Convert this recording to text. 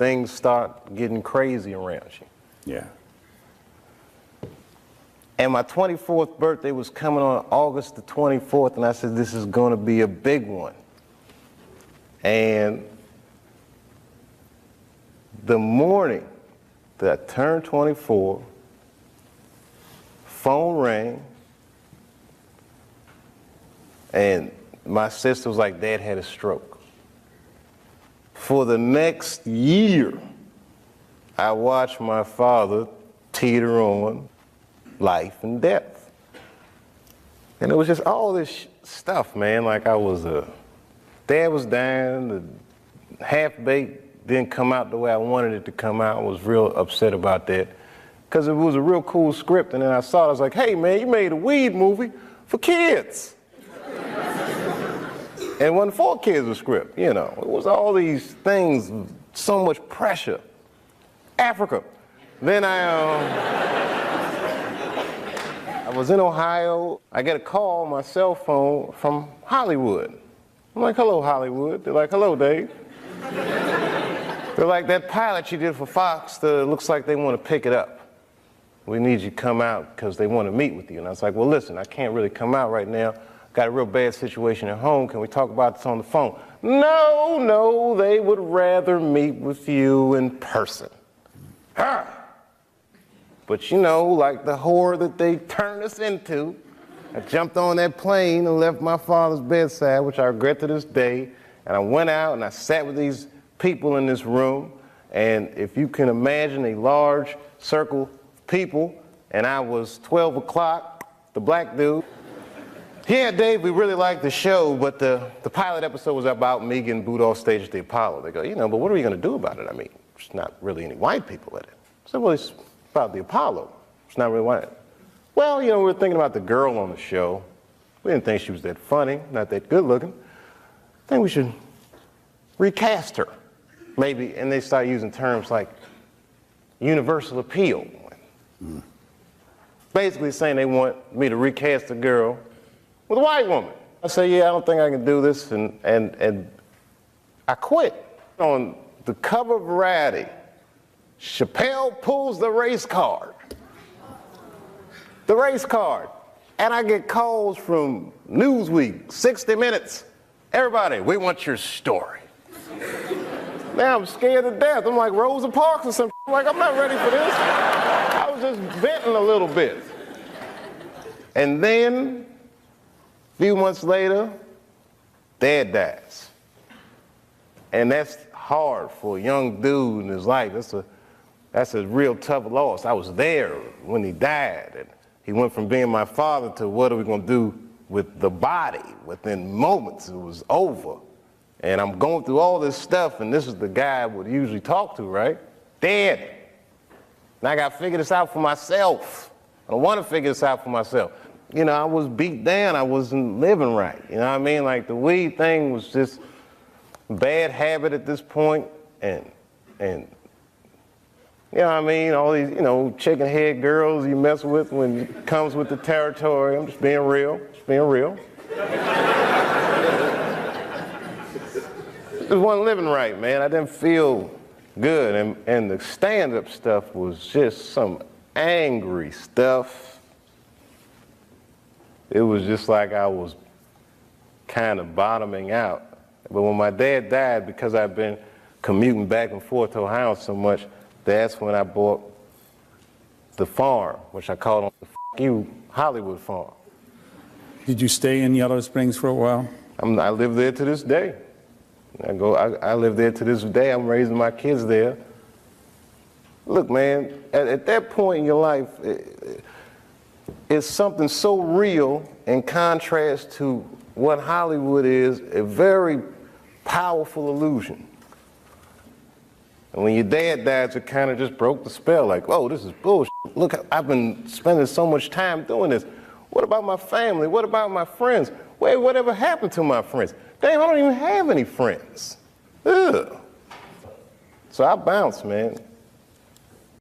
things start getting crazy around you. Yeah. And my 24th birthday was coming on August the 24th, and I said, this is going to be a big one. And the morning that I turned 24, phone rang, and my sister was like, Dad had a stroke. For the next year, I watched my father teeter on life and death. And it was just all this stuff, man. Like Dad was dying, the half-baked didn't come out the way I wanted it to come out. I was real upset about that. Because it was a real cool script, and then I saw it, I was like, hey man, you made a weed movie for kids. And it wasn't for kids, a script, you know. It was all these things, so much pressure. Africa. Then I was in Ohio. I get a call on my cell phone from Hollywood. I'm like, hello, Hollywood. They're like, hello, Dave. They're like, that pilot you did for Fox, looks like they want to pick it up. We need you to come out because they want to meet with you. And I was like, well, listen, I can't really come out right now. Got a real bad situation at home. Can we talk about this on the phone? No, they would rather meet with you in person. But you know, like the horror that they turned us into, I jumped on that plane and left my father's bedside, which I regret to this day, and I went out and I sat with these people in this room, and if you can imagine a large circle of people, and I was 12 o'clock, the black dude. Yeah, Dave, we really liked the show, but the pilot episode was about me getting booed off stage at the Apollo. They go, you know, but what are we going to do about it? I mean, there's not really any white people in it. So, well, it's about the Apollo. It's not really white. Well, you know, we were thinking about the girl on the show. We didn't think she was that funny, not that good looking. I think we should recast her, maybe. And they start using terms like universal appeal. Basically saying they want me to recast a girl with a white woman. I say, yeah, I don't think I can do this, and I quit. On the cover of Variety, Chappelle pulls the race card. The race card. And I get calls from Newsweek, 60 Minutes. Everybody, we want your story. Now I'm scared to death. I'm like Rosa Parks or something. Like, I'm not ready for this. I was just venting a little bit. And then, a few months later, Dad dies. And that's hard for a young dude in his life. That's a real tough loss. I was there when he died. And he went from being my father to what are we going to do with the body? Within moments, it was over. And I'm going through all this stuff, and this is the guy I would usually talk to, right? Dead. And I got to figure this out for myself. I don't want to figure this out for myself. You know, I was beat down. I wasn't living right. You know what I mean? Like, the weed thing was just a bad habit at this point, and you know what I mean? All these, you know, chicken head girls you mess with when it comes with the territory. I'm just being real. Just being real. Just wasn't living right, man. I didn't feel good. And the stand-up stuff was just some angry stuff. It was just like I was kind of bottoming out. But when my dad died, because I'd been commuting back and forth to Ohio so much, that's when I bought the farm, which I called the you Hollywood farm. Did you stay in Yellow Springs for a while? I live there to this day. I live there to this day. I'm raising my kids there. Look, man, at that point in your life, it's something so real in contrast to what Hollywood is, a very powerful illusion. And when your dad died, it kind of just broke the spell, like, whoa, this is bullshit. Look, I've been spending so much time doing this. What about my family? What about my friends? Wait, whatever happened to my friends? Damn, I don't even have any friends. Ugh. So I bounced, man.